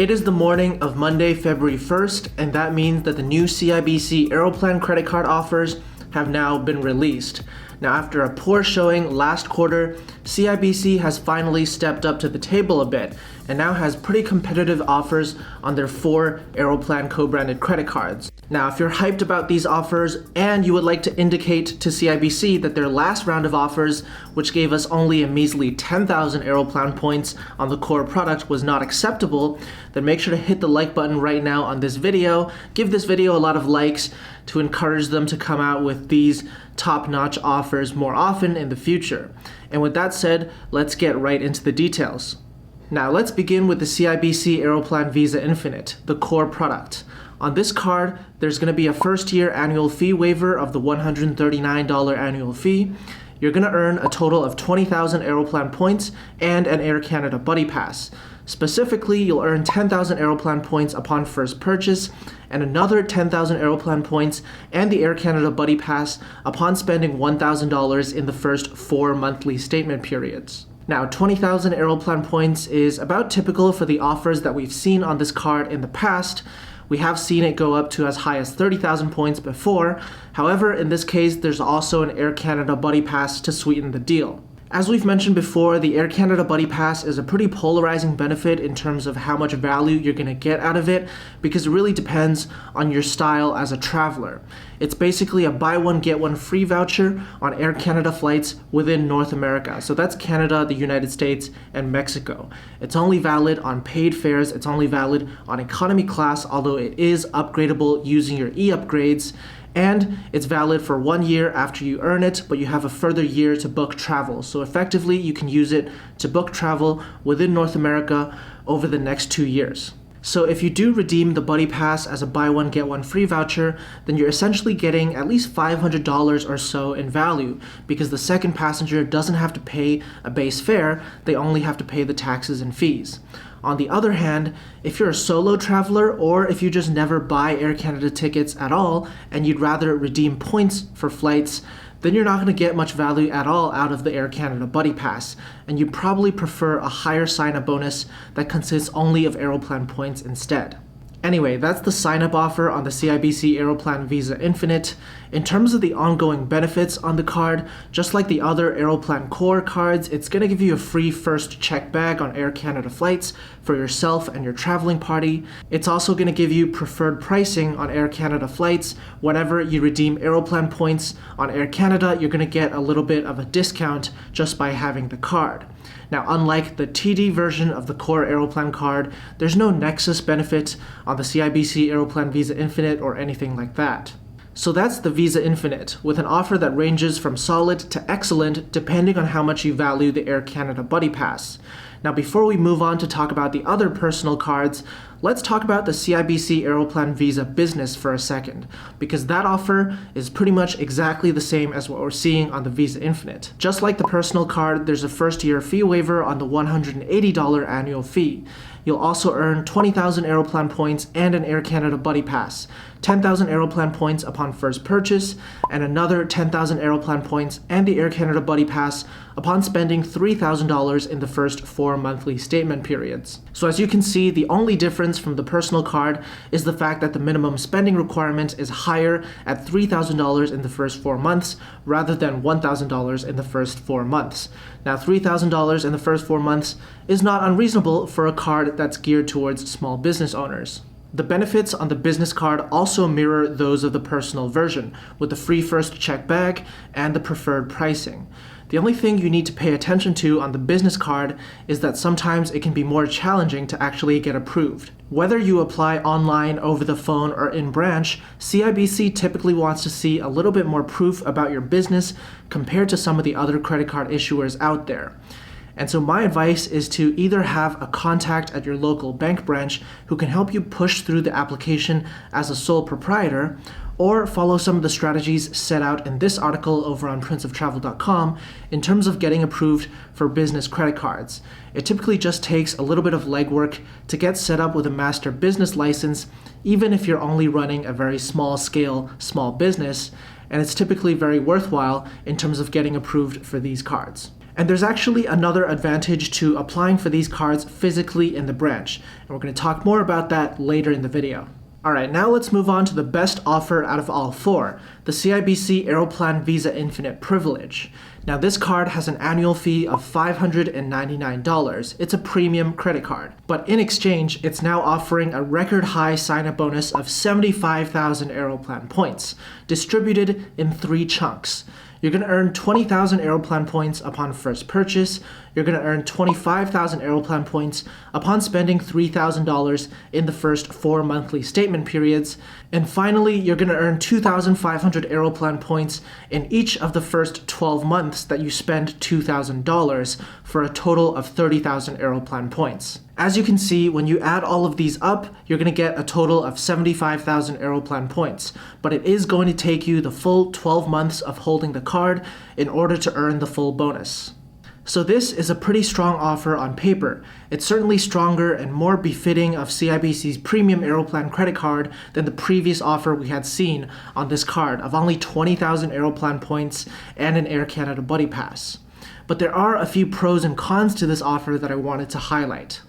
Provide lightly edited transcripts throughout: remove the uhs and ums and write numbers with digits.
It is the morning of Monday, February 1st, and that means that the new CIBC Aeroplan credit card offers have now been released. Now, after a poor showing last quarter, CIBC has finally stepped up to the table a bit and now has pretty competitive offers on their 4 Aeroplan co-branded credit cards. Now, if you're hyped about these offers and you would like to indicate to CIBC that their last round of offers, which gave us only a measly 10,000 Aeroplan points on the core product, was not acceptable, then make sure to hit the like button right now on this video. Give this video a lot of likes to encourage them to come out with these top-notch offers more often in the future. And with that said, let's get right into the details. Now let's begin with the CIBC Aeroplan Visa Infinite, the core product. On this card, there's going to be a first-year annual fee waiver of the $139 annual fee. You're going to earn a total of 20,000 Aeroplan points and an Air Canada Buddy Pass. Specifically, you'll earn 10,000 Aeroplan points upon first purchase and another 10,000 Aeroplan points and the Air Canada Buddy Pass upon spending $1,000 in the first 4 monthly statement periods. Now, 20,000 Aeroplan points is about typical for the offers that we've seen on this card in the past. We have seen it go up to as high as 30,000 points before. However, in this case, there's also an Air Canada Buddy Pass to sweeten the deal. As we've mentioned before, the Air Canada Buddy Pass is a pretty polarizing benefit in terms of how much value you're going to get out of it, because it really depends on your style as a traveler. It's basically a buy one get one free voucher on Air Canada flights within North America. So that's Canada, the United States, and Mexico. It's only valid on paid fares. It's only valid on economy class, although it is upgradable using your e-upgrades. And it's valid for 1 year after you earn it, but you have a further year to book travel. So effectively, you can use it to book travel within North America over the next 2 years. So if you do redeem the Buddy Pass as a buy one get one free voucher, then you're essentially getting at least $500 or so in value, because the second passenger doesn't have to pay a base fare, they only have to pay the taxes and fees. On the other hand, if you're a solo traveler or if you just never buy Air Canada tickets at all and you'd rather redeem points for flights, then you're not going to get much value at all out of the Air Canada Buddy Pass, and you'd probably prefer a higher sign-up bonus that consists only of Aeroplan points instead. Anyway, that's the sign-up offer on the CIBC Aeroplan Visa Infinite. In terms of the ongoing benefits on the card, just like the other Aeroplan Core cards, it's going to give you a free first check bag on Air Canada flights for yourself and your traveling party. It's also going to give you preferred pricing on Air Canada flights. Whenever you redeem Aeroplan points on Air Canada, you're going to get a little bit of a discount just by having the card. Now, unlike the TD version of the core Aeroplan card, there's no Nexus benefit on the CIBC Aeroplan Visa Infinite or anything like that. So that's the Visa Infinite, with an offer that ranges from solid to excellent depending on how much you value the Air Canada Buddy Pass. Now, before we move on to talk about the other personal cards, let's talk about the CIBC Aeroplan Visa Business for a second, because that offer is pretty much exactly the same as what we're seeing on the Visa Infinite. Just like the personal card, there's a first-year fee waiver on the $180 annual fee. You'll also earn 20,000 Aeroplan points and an Air Canada Buddy Pass, 10,000 Aeroplan points upon first purchase, and another 10,000 Aeroplan points and the Air Canada Buddy Pass upon spending $3,000 in the first 4 monthly statement periods. So as you can see, the only difference from the personal card is the fact that the minimum spending requirement is higher at $3,000 in the first 4 months rather than $1,000 in the first 4 months. Now, $3,000 in the first 4 months is not unreasonable for a card that's geared towards small business owners. The benefits on the business card also mirror those of the personal version, with the free first check bag and the preferred pricing. The only thing you need to pay attention to on the business card is that sometimes it can be more challenging to actually get approved. Whether you apply online, over the phone, or in branch, CIBC typically wants to see a little bit more proof about your business compared to some of the other credit card issuers out there. And so my advice is to either have a contact at your local bank branch who can help you push through the application as a sole proprietor, or follow some of the strategies set out in this article over on princeoftravel.com in terms of getting approved for business credit cards. It typically just takes a little bit of legwork to get set up with a master business license, even if you're only running a very small scale, small business, and it's typically very worthwhile in terms of getting approved for these cards. And there's actually another advantage to applying for these cards physically in the branch, and we're going to talk more about that later in the video. Alright, now let's move on to the best offer out of all four, the CIBC Aeroplan Visa Infinite Privilege. Now this card has an annual fee of $599. It's a premium credit card. But in exchange, it's now offering a record high sign-up bonus of 75,000 Aeroplan points, distributed in 3 chunks. You're going to earn 20,000 Aeroplan points upon first purchase. You're going to earn 25,000 Aeroplan points upon spending $3,000 in the first 4 monthly statement periods. And finally, you're going to earn 2,500 Aeroplan points in each of the first 12 months that you spend $2,000 for a total of 30,000 Aeroplan points. As you can see, when you add all of these up, you're going to get a total of 75,000 Aeroplan points, but it is going to take you the full 12 months of holding the card in order to earn the full bonus. So this is a pretty strong offer on paper. It's certainly stronger and more befitting of CIBC's premium Aeroplan credit card than the previous offer we had seen on this card of only 20,000 Aeroplan points and an Air Canada Buddy Pass. But there are a few pros and cons to this offer that I wanted to highlight.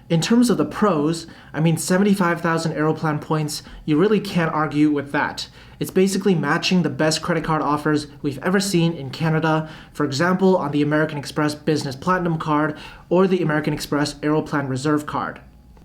In terms of the pros, 75,000 Aeroplan points, you really can't argue with that. It's basically matching the best credit card offers we've ever seen in Canada, for example, on the American Express Business Platinum card or the American Express Aeroplan Reserve card.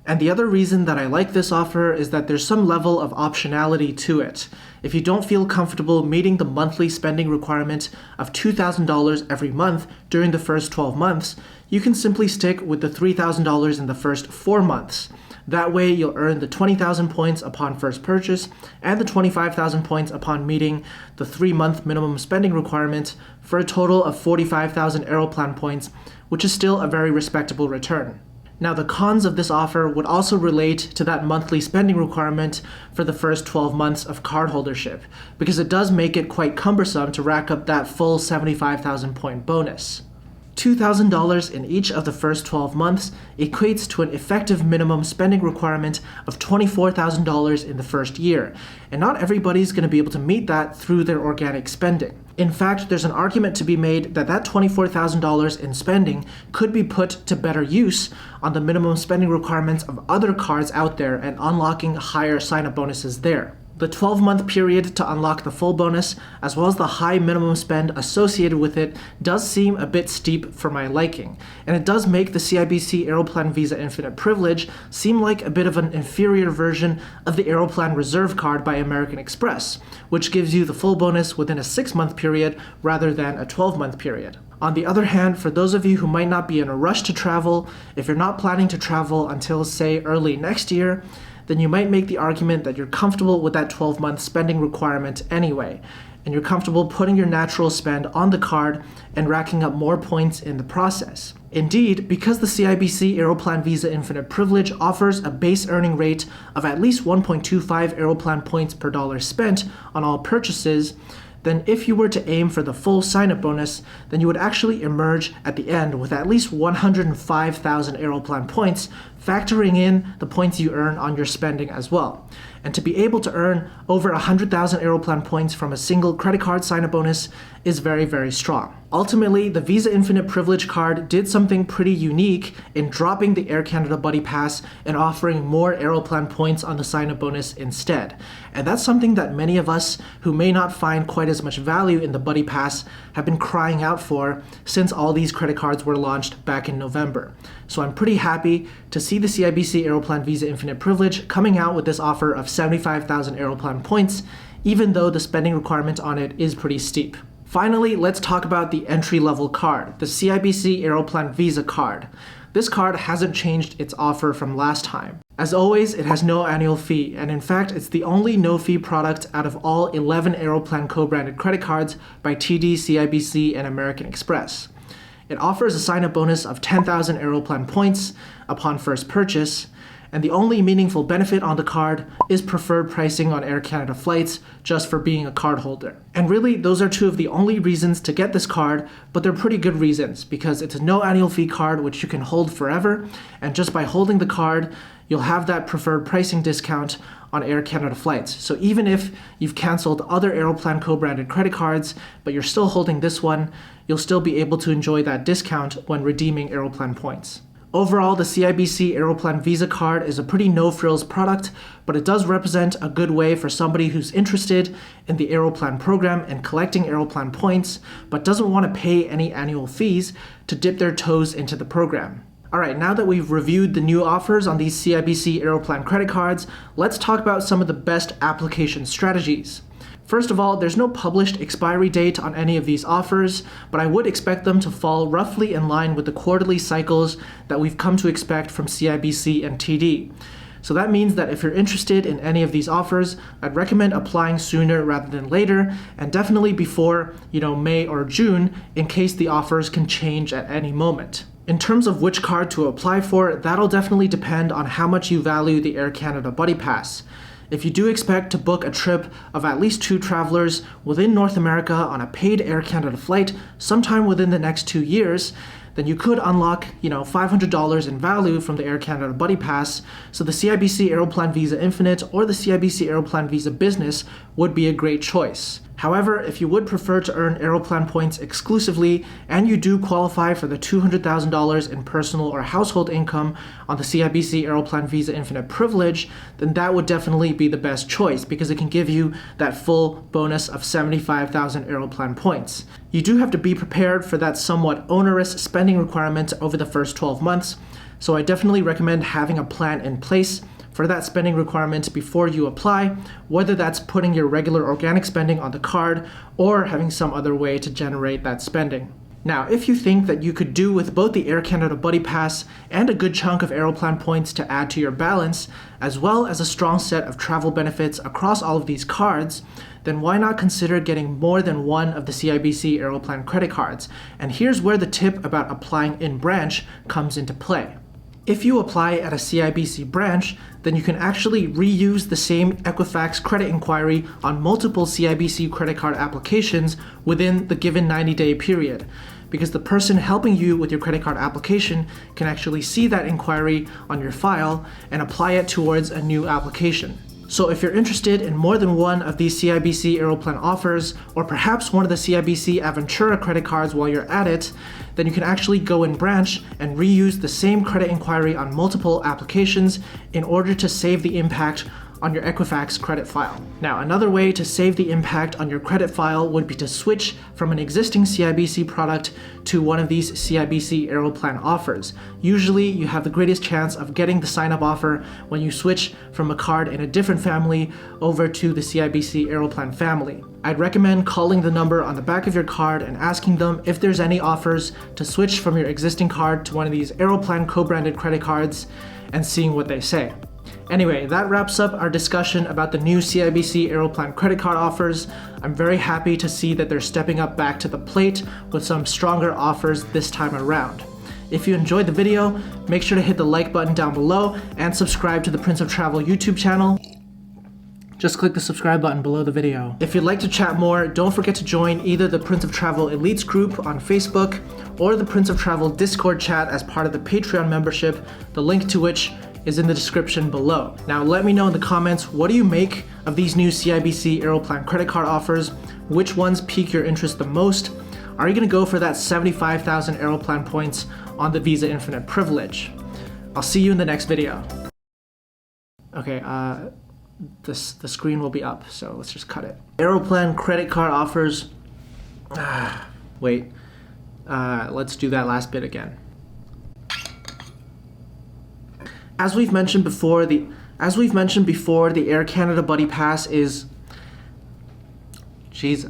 And the other reason that I like this offer is that there's some level of optionality to it. If you don't feel comfortable meeting the monthly spending requirement of $2,000 every month during the first 12 months, you can simply stick with the $3,000 in the first 4 months. That way you'll earn the 20,000 points upon first purchase and the 25,000 points upon meeting the 3-month minimum spending requirement for a total of 45,000 Aeroplan points, which is still a very respectable return. Now the cons of this offer would also relate to that monthly spending requirement for the first 12 months of cardholdership, because it does make it quite cumbersome to rack up that full 75,000 point bonus. $2,000 in each of the first 12 months equates to an effective minimum spending requirement of $24,000 in the first year, and not everybody's going to be able to meet that through their organic spending. In fact, there's an argument to be made that that $24,000 in spending could be put to better use on the minimum spending requirements of other cards out there and unlocking higher sign-up bonuses there. The 12-month period to unlock the full bonus, as well as the high minimum spend associated with it, does seem a bit steep for my liking, and it does make the CIBC Aeroplan Visa Infinite Privilege seem like a bit of an inferior version of the Aeroplan Reserve card by American Express, which gives you the full bonus within a 6-month period rather than a 12-month period. On the other hand, for those of you who might not be in a rush to travel, if you're not planning to travel until, say, early next year, then you might make the argument that you're comfortable with that 12-month spending requirement anyway, and you're comfortable putting your natural spend on the card and racking up more points in the process. Indeed, because the CIBC Aeroplan Visa Infinite Privilege offers a base earning rate of at least 1.25 Aeroplan points per dollar spent on all purchases, then if you were to aim for the full sign-up bonus, then you would actually emerge at the end with at least 105,000 Aeroplan points, factoring in the points you earn on your spending as well. And to be able to earn over 100,000 Aeroplan points from a single credit card sign-up bonus is very, very strong. Ultimately, the Visa Infinite Privilege card did something pretty unique in dropping the Air Canada Buddy Pass and offering more Aeroplan points on the sign-up bonus instead. And that's something that many of us who may not find quite as much value in the Buddy Pass have been crying out for since all these credit cards were launched back in November. So I'm pretty happy to see the CIBC Aeroplan Visa Infinite Privilege coming out with this offer of 75,000 Aeroplan points, even though the spending requirement on it is pretty steep. Finally, let's talk about the entry-level card, the CIBC Aeroplan Visa Card. This card hasn't changed its offer from last time. As always, it has no annual fee, and in fact, it's the only no-fee product out of all 11 Aeroplan co-branded credit cards by TD, CIBC, and American Express. It offers a sign-up bonus of 10,000 Aeroplan points upon first purchase, and the only meaningful benefit on the card is preferred pricing on Air Canada flights just for being a card holder. And really, those are two of the only reasons to get this card, but they're pretty good reasons because it's a no annual fee card which you can hold forever, and just by holding the card, you'll have that preferred pricing discount on Air Canada flights. So even if you've canceled other Aeroplan co-branded credit cards, but you're still holding this one, you'll still be able to enjoy that discount when redeeming Aeroplan points. Overall, the CIBC Aeroplan Visa Card is a pretty no-frills product, but it does represent a good way for somebody who's interested in the Aeroplan program and collecting Aeroplan points, but doesn't want to pay any annual fees to dip their toes into the program. Alright, now that we've reviewed the new offers on these CIBC Aeroplan credit cards, let's talk about some of the best application strategies. First of all, there's no published expiry date on any of these offers, but I would expect them to fall roughly in line with the quarterly cycles that we've come to expect from CIBC and TD. So that means that if you're interested in any of these offers, I'd recommend applying sooner rather than later, and definitely before, May or June, in case the offers can change at any moment. In terms of which card to apply for, that'll definitely depend on how much you value the Air Canada Buddy Pass. If you do expect to book a trip of at least 2 travelers within North America on a paid Air Canada flight sometime within the next 2 years, then you could unlock, $500 in value from the Air Canada Buddy Pass, so the CIBC Aeroplan Visa Infinite or the CIBC Aeroplan Visa Business would be a great choice. However, if you would prefer to earn Aeroplan points exclusively and you do qualify for the $200,000 in personal or household income on the CIBC Aeroplan Visa Infinite privilege, then that would definitely be the best choice because it can give you that full bonus of 75,000 Aeroplan points. You do have to be prepared for that somewhat onerous spending requirement over the first 12 months, so I definitely recommend having a plan in place for that spending requirement before you apply, whether that's putting your regular organic spending on the card or having some other way to generate that spending. Now, if you think that you could do with both the Air Canada Buddy Pass and a good chunk of Aeroplan points to add to your balance, as well as a strong set of travel benefits across all of these cards, then why not consider getting more than one of the CIBC Aeroplan credit cards? And here's where the tip about applying in branch comes into play. If you apply at a CIBC branch, then you can actually reuse the same Equifax credit inquiry on multiple CIBC credit card applications within the given 90-day period, because the person helping you with your credit card application can actually see that inquiry on your file and apply it towards a new application. So if you're interested in more than one of these CIBC Aeroplan offers, or perhaps one of the CIBC Aventura credit cards while you're at it, then you can actually go in branch and reuse the same credit inquiry on multiple applications in order to save the impact on your Equifax credit file. Now, another way to save the impact on your credit file would be to switch from an existing CIBC product to one of these CIBC Aeroplan offers. Usually, you have the greatest chance of getting the sign-up offer when you switch from a card in a different family over to the CIBC Aeroplan family. I'd recommend calling the number on the back of your card and asking them if there's any offers to switch from your existing card to one of these Aeroplan co-branded credit cards and seeing what they say. Anyway, that wraps up our discussion about the new CIBC Aeroplan credit card offers. I'm very happy to see that they're stepping up back to the plate with some stronger offers this time around. If you enjoyed the video, make sure to hit the like button down below and subscribe to the Prince of Travel YouTube channel. Just click the subscribe button below the video. If you'd like to chat more, don't forget to join either the Prince of Travel Elites group on Facebook or the Prince of Travel Discord chat as part of the Patreon membership, the link to which is in the description below. Now let me know in the comments, what do you make of these new CIBC Aeroplan credit card offers? Which ones pique your interest the most? Are you gonna go for that 75,000 Aeroplan points on the Visa Infinite privilege? I'll see you in the next video. Okay, the screen will be up, so let's just cut it. Aeroplan credit card offers. Wait, let's do that last bit again. As we've mentioned before, the Air Canada Buddy Pass is... Jesus.